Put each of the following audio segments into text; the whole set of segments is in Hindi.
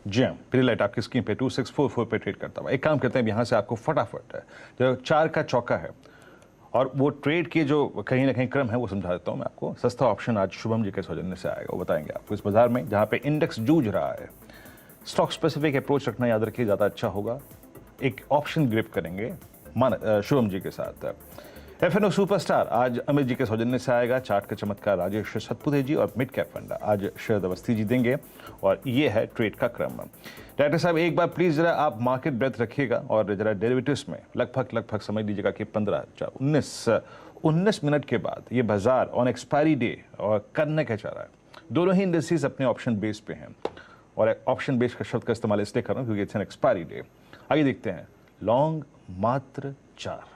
जी हाँ, पीलीलाइट आपकी स्क्रीन पे 2644 पे ट्रेड करता हुआ। एक काम करते हैं, यहाँ से आपको फटाफट जो 4 का चौका है और वो ट्रेड के जो कहीं ना कहीं क्रम है वो समझा देता हूँ मैं आपको। सस्ता ऑप्शन आज शुभम जी के सौजन्य से आएगा, वो बताएंगे आपको इस बाजार में जहाँ पे इंडेक्स जूझ रहा है। स्टॉक स्पेसिफिक अप्रोच रखना याद रखिए, ज़्यादा अच्छा होगा। एक ऑप्शन ग्रिप करेंगे शुभम जी के साथ। एफएनओ सुपरस्टार आज अमित जी के सौजन्य से आएगा। चार्ट का चमत्कार राजेश सतपुते जी और मिड कैप फंड आज शरद अवस्थी जी देंगे और ये है ट्रेड का क्रम। डायरेक्टर साहब एक बार प्लीज जरा आप मार्केट ब्रेथ रखिएगा और जरा डेरिवेटिव्स में लगभग समझ लीजिएगा कि 19 मिनट के बाद ये बाजार ऑन एक्सपायरी डे और करने का चाह रहा है। दोनों ही इंडस्ट्रीज अपने ऑप्शन बेस पे हैं और ऑप्शन बेस का शब्द का इस्तेमाल इसलिए कर रहा हूँ क्योंकि इट्स एन एक्सपायरी डे। आइए देखते हैं, लॉन्ग मात्र 4।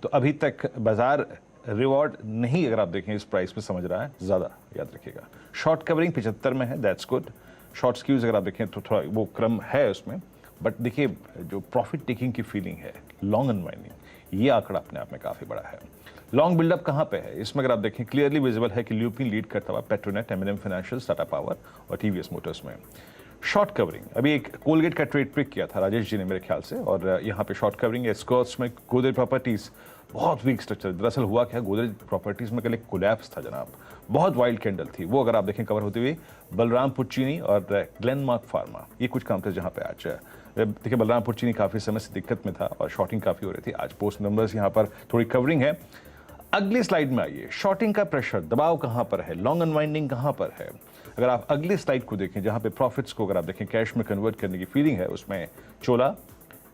तो अभी तक बाजार रिवॉर्ड नहीं, अगर आप देखें इस प्राइस में समझ रहा है ज़्यादा, याद रखिएगा। शॉर्ट कवरिंग 75 में है, दैट्स गुड। शॉर्ट स्क्यूज अगर आप देखें तो थोड़ा वो क्रम है उसमें, बट देखिए जो प्रॉफिट टेकिंग की फीलिंग है, लॉन्ग अनवाइंडिंग, ये आंकड़ा अपने आप में काफ़ी बड़ा है। लॉन्ग बिल्डअप कहाँ पे है इसमें, अगर आप देखें क्लियरली विजिबल है कि ल्यूपिन लीड करता हुआ Petronet, M N M financial, Tata power और टीवीएस मोटर्स में। शॉर्ट कवरिंग, अभी एक कोलगेट का ट्रेड पिक किया था राजेश जी ने मेरे ख्याल से, और यहाँ पे शॉर्ट कवरिंग स्कॉट्स में गोदरेज प्रॉपर्टीज बहुत वीक स्ट्रक्चर। दरअसल हुआ क्या, गोदरेज प्रॉपर्टीज में कल एक कोलैप्स था जनाब, बहुत वाइल्ड कैंडल थी वो। अगर आप देखें कवर होती हुई बलराम पुच्चीनी और ग्लेनमार्क फार्मा, ये कुछ काम थे जहाँ पे आज देखिए बलराम पुच्चीनी काफ़ी समय से दिक्कत में था और शॉर्टिंग काफ़ी हो रही थी। आज पोस्ट नंबर्स यहाँ पर थोड़ी कवरिंग है। अगली स्लाइड में आइए, शॉर्टिंग का प्रेशर दबाव कहाँ पर है, लॉन्ग अनवाइंडिंग कहाँ पर है। अगर आप अगली स्लाइड को देखें जहाँ पे प्रॉफिट्स को अगर आप देखें कैश में कन्वर्ट करने की फीलिंग है, उसमें चोला,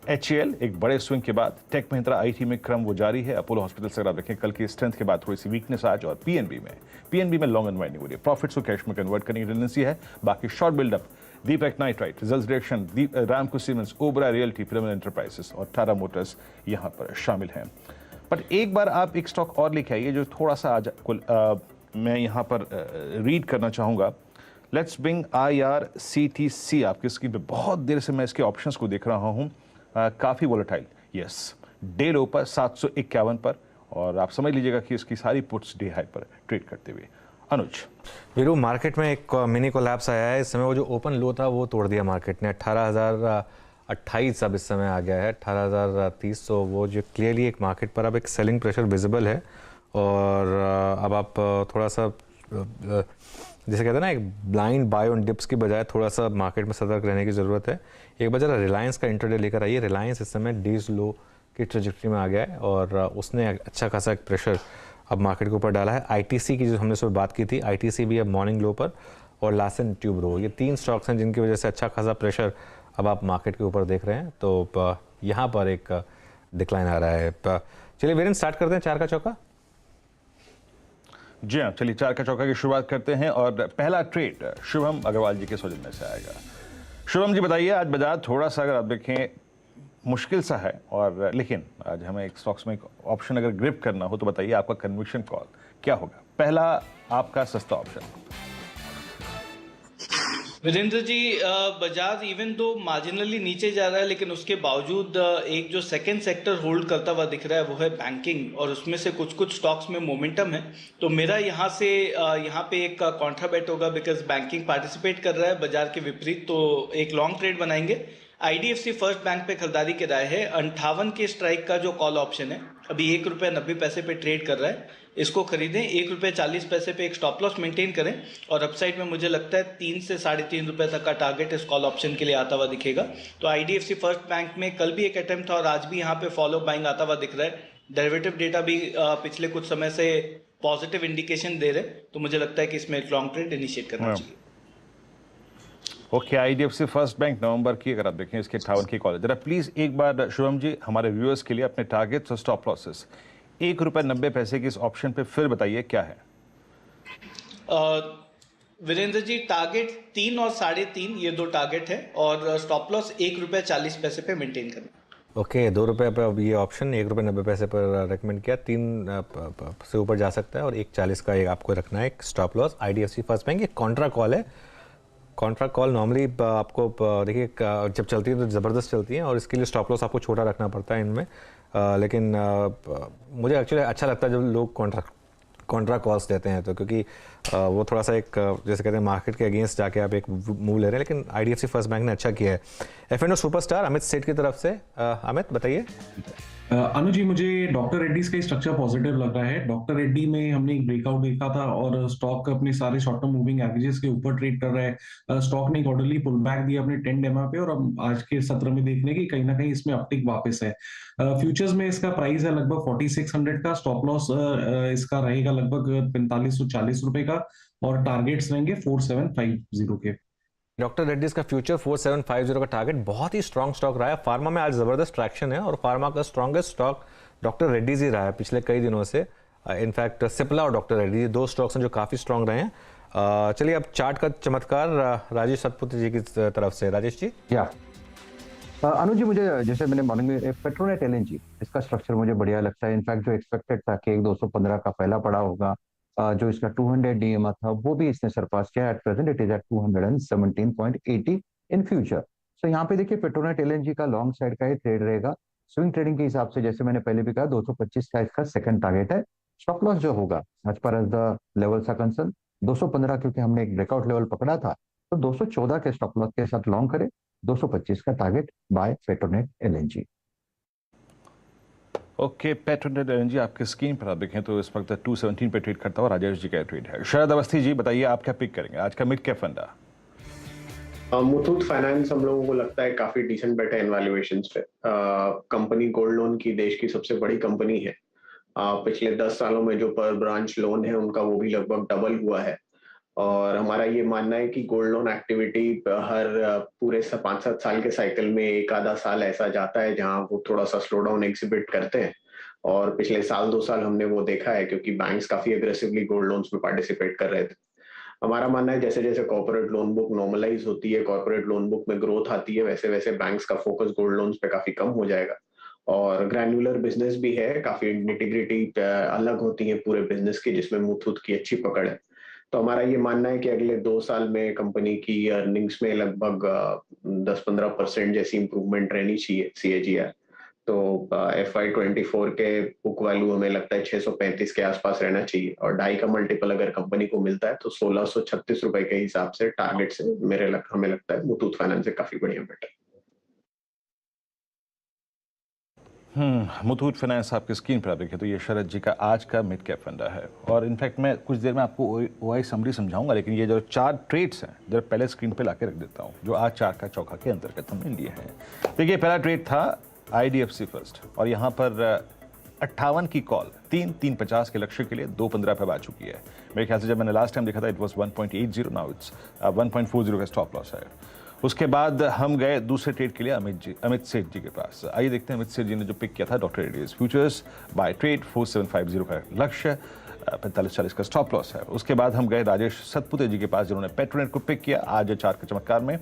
HAL एक बड़े स्विंग के बाद, टेक महिंद्रा IT में क्रम वो जारी है। अपोलो हॉस्पिटल से अगर आप देखें कल की स्ट्रेंथ के बाद थोड़ी सी वीकनेस आज, और PNB में लॉन्ग अनवाइंडिंग हो रही है। प्रॉफिट्स को कैश में कन्वर्ट करने की टेंडेंसी है। बाकी शॉर्ट बिल्डअप, दीपक नाइट्राइट, रिजल्ट डायरेक्शन, रामको siemens, Obra realty, film enterprises और टाटा मोटर्स यहाँ पर शामिल हैं। बट एक बार आप एक स्टॉक और लेके आइए जो थोड़ा सा आज मैं यहाँ पर रीड करना चाहूँगा। लेट्स ब्रिंग IRCTC आपकी स्क्रीन पे। बहुत देर से मैं इसके ऑप्शंस को देख रहा हूँ, काफ़ी वोलेटाइल। यस, डे लो पर 751 पर, और आप समझ लीजिएगा कि इसकी सारी पुट्स डे हाई पर ट्रेड करते हुए। अनुज वीरू, मार्केट में एक मिनी कोलैप्स आया है इस समय। वो जो ओपन लो था वो तोड़ दिया मार्केट ने। 18,028 अब इस समय आ गया है, 18,030। तो वो जो क्लियरली एक मार्केट पर अब एक सेलिंग प्रेशर विजिबल है। और अब आप थोड़ा सा जैसे कहते हैं ना, एक ब्लाइंड बाय ऑन डिप्स की बजाय थोड़ा सा मार्केट में सतर्क रहने की ज़रूरत है। एक बार जरा रिलायंस का इंट्राडे लेकर आइए। रिलायंस इस समय डेज लो की ट्रेजेक्टरी में आ गया है और उसने अच्छा खासा एक प्रेशर अब मार्केट के ऊपर डाला है। ITC की जो हमने सुबह बात की थी, ITC भी अब मॉर्निंग लो पर, और लार्सन ट्यूब्रो, ये 3 स्टॉक्स हैं जिनकी वजह से अच्छा खासा प्रेशर अब आप मार्केट के ऊपर देख रहे हैं। तो यहाँ पर एक डिक्लाइन आ रहा है। चलिए वीरेंद्र, स्टार्ट करते हैं 4 का चौका। जी हाँ, चलिए 4 का चौका की शुरुआत करते हैं और पहला ट्रेड शुभम अग्रवाल जी के सौजन्य से आएगा। शुभम जी बताइए, आज बाजार थोड़ा सा अगर आप देखें मुश्किल सा है, और लेकिन आज हमें एक स्टॉक्स में एक ऑप्शन अगर ग्रिप करना हो तो बताइए आपका कन्विक्शन कॉल क्या होगा। पहला आपका सस्ता ऑप्शन। वीरेंद्र जी, बजाज इवन तो मार्जिनली नीचे जा रहा है, लेकिन उसके बावजूद एक जो सेकंड सेक्टर होल्ड करता हुआ दिख रहा है वो है बैंकिंग, और उसमें से कुछ स्टॉक्स में मोमेंटम है। तो मेरा यहाँ पे एक कॉन्ट्रा बेट होगा, बिकॉज बैंकिंग पार्टिसिपेट कर रहा है बाजार के विपरीत। तो एक लॉन्ग ट्रेड बनाएंगे। IDFC फर्स्ट बैंक पे खरीदारी के राय है। 58 के स्ट्राइक का जो कॉल ऑप्शन है अभी ₹1.90 पे ट्रेड कर रहा है, इसको खरीदें। ₹1.40 पे एक स्टॉप लॉस मेंटेन करें, और अपसाइड में मुझे लगता है 3 से ₹3.5 तक का टारगेट इस कॉल ऑप्शन के लिए आता हुआ दिखेगा। तो IDFC फर्स्ट बैंक में कल भी एक अटेम्प्ट था और आज भी यहाँ पे फॉलो बाइंग आता हुआ दिख रहा है। डेरिवेटिव डेटा भी पिछले कुछ समय से पॉजिटिव इंडिकेशन दे रहे, तो मुझे लगता है कि इसमें एक लॉन्ग ट्रेड इनिशिएट करना चाहिए। ओके, IDFC फर्स्ट बैंक नवंबर की अगर आप देखें इसके 58 की कॉल। जरा प्लीज एक बार शुभम जी हमारे व्यूअर्स के लिए अपने टारगेट्स और स्टॉप लॉसेस ₹1.90 की इस ऑप्शन पे फिर बताइए क्या है। वीरेंद्र जी, टारगेट 3 और 3.5 ये 2 टारगेट है, और स्टॉप लॉस ₹1.40 पे मेंटेन करना। ओके, ₹2 पर अब ये ऑप्शन ₹1.90 पर रेकमेंड किया। 3 से ऊपर जा सकता है और 1.40 का एक आपको रखना है एक stop loss. IDFC first bank, ये कॉन्ट्रा कॉल है। कॉन्ट्रा कॉल नॉर्मली आपको देखिए जब चलती है तो ज़बरदस्त चलती है, और इसके लिए स्टॉप लॉस आपको छोटा रखना पड़ता है इनमें। लेकिन मुझे एक्चुअली अच्छा लगता है जब लोग कॉन्ट्रा कॉल्स देते हैं, तो क्योंकि वो थोड़ा सा एक जैसे कहते हैं मार्केट के अगेंस्ट जाके आप एक मूव ले रहे हैं, लेकिन आईडीएफसी फर्स्ट बैंक ने अच्छा किया है। एफएनओ सुपरस्टार अमित सेठ की तरफ से, अमित बताइए। अनुज जी, मुझे डॉक्टर रेड्डीज का स्ट्रक्चर पॉजिटिव लग रहा है। डॉक्टर रेड्डी में हमने एक ब्रेकआउट देखा था और स्टॉक अपने सारे शॉर्ट टर्म मूविंग एवरेजेस के ऊपर ट्रेड कर रहा है। स्टॉक ने एक ऑर्डरली पुल बैक दिया अपने 10 डेमा पे और अब आज के सत्र में देखने की कहीं ना कहीं इसमें अपटिक वापस है। फ्यूचर्स में इसका प्राइस है लगभग 4600 का, स्टॉप लॉस इसका रहेगा लगभग 4540 रुपए का और टारगेट्स रहेंगे 4750 के। डॉक्टर रेड्डीज का फ्यूचर 4750 का टारगेट, बहुत ही स्ट्रॉन्ग स्टॉक रहा है। फार्मा में आज जबरदस्त ट्रैक्शन है और फार्मा का स्ट्रॉन्गेस्ट स्टॉक डॉक्टर रेड्डीज ही रहा है पिछले कई दिनों से। इनफैक्ट सिप्ला और डॉक्टर रेड्डीज, दो स्टॉक्स हैं जो काफी स्ट्रॉन्ग रहे हैं। चलिए अब चार्ट का चमत्कार राजेश सतपुत्र जी की तरफ से। राजेश जी। या अनुज जी, मुझे जैसे मैंने मॉर्निंग में पेट्रोनेट एलएनजी, इसका स्ट्रक्चर मुझे बढ़िया लगता है। इनफैक्ट जो एक्सपेक्टेड था कि 215 का पहला पड़ा होगा, जो इसका 200 डीएमआ था वो भी इसने सरपास किया। At present it is at 217.80 in future. So यहाँ पे देखिए पेट्रोनेट एलएनजी का लॉन्ग साइड का ही ट्रेड रहेगा। स्विंग ट्रेडिंग के हिसाब से जैसे मैंने पहले भी कहा 225 का इसका सेकंड टारगेट है। स्टॉप लॉस जो होगा एज पर as the levels are concern 215, क्योंकि हमने एक ब्रेकआउट लेवल पकड़ा था, तो 214 के स्टॉप लॉस के साथ लॉन्ग करे, 225 का target buy Petronet LNG. Okay, Petronet LNG आपके स्क्रीन पर आप देखें तो इस वक्त 217 पे ट्रेड करता हुआ राजेश जी का ट्रेड है। शरद अवस्थी जी बताइए, आप क्या पिक करेंगे आज का मिड कैप फंडा? मुथूट फाइनेंस हम लोगों को लगता है काफी डिसेंट बेट है इन वैल्यूएशंस पे। कंपनी गोल्ड लोन की देश की सबसे बड़ी कंपनी है। पिछले 10 सालों में जो पर ब्रांच लोन है उनका वो भी लगभग डबल हुआ है और हमारा ये मानना है कि गोल्ड लोन एक्टिविटी हर पूरे 5-7 साल के साइकिल में एक आधा साल ऐसा जाता है जहां वो थोड़ा सा स्लो डाउन एग्जिबिट करते हैं और पिछले साल 2 साल हमने वो देखा है क्योंकि बैंक्स काफी अग्रेसिवली गोल्ड लोन्स में पार्टिसिपेट कर रहे थे। हमारा मानना है जैसे जैसे कॉर्पोरेट लोन बुक नॉर्मलाइज होती है, कॉर्पोरेट लोन बुक में ग्रोथ आती है, वैसे वैसे बैंक्स का फोकस गोल्ड लोन्स पे काफी कम हो जाएगा और ग्रैन्युलर बिजनेस भी है, काफी इंटीग्रिटी अलग होती है पूरे बिजनेस की जिसमें मुथूट की अच्छी पकड़ है। तो हमारा ये मानना है कि अगले 2 साल में कंपनी की अर्निंग्स में लगभग 10-15% जैसी इंप्रूवमेंट रहनी चाहिए CAGR। तो FY24 के बुक वैल्यू हमें लगता है 635 के आसपास रहना चाहिए और 2.5 का मल्टीपल अगर कंपनी को मिलता है तो 1636 रुपए के हिसाब से टारगेट से हमें लगता है मुथूट फाइनेंस से काफी बढ़िया बेट है। मुथूट फाइनेंस आपकी स्क्रीन पर आप देखें तो ये शरद जी का आज का मिड कैप फंडा है और इनफैक्ट मैं कुछ देर में आपको ओआई समरी समझाऊंगा, लेकिन ये जो 4 ट्रेड्स हैं जरा पहले स्क्रीन पे लाके रख देता हूँ जो आज 4 का चौका के अंतर्गत हमने लिए हैं। देखिए पहला ट्रेड था IDFC फर्स्ट और यहाँ पर 58 की कॉल 3,350 के लक्ष्य के लिए 2.15 पे आ चुकी है। मेरे ख्याल से जब मैंने लास्ट टाइम देखा था इट वॉज 1.80, नाउ इट्स 1.40 का स्टॉप लॉस है। उसके बाद हम गए दूसरे ट्रेड के लिए अमित सेठ जी के पास। आइए देखते हैं अमित सेठ जी ने जो पिक किया था doctor Reddy's futures buy trade 4750 का लक्ष्य, 4540 का स्टॉप लॉस है। उसके बाद हम गए राजेश सतपुते जी के पास जिन्होंने पेट्रोनेट को पिक किया आज 4 के चमत्कार में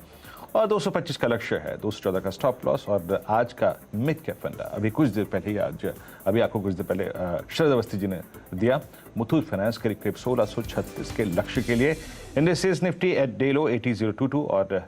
और 225 का लक्ष्य है, 214 का स्टॉप लॉस और आज का मिड कैप फंडा अभी कुछ देर पहले ही अभी आपको कुछ देर पहले शरद अवस्थी जी ने दिया। मुथूट फाइनेंस करीब 1636 के लक्ष्य के लिए। Indices Nifty at day low 80.22 और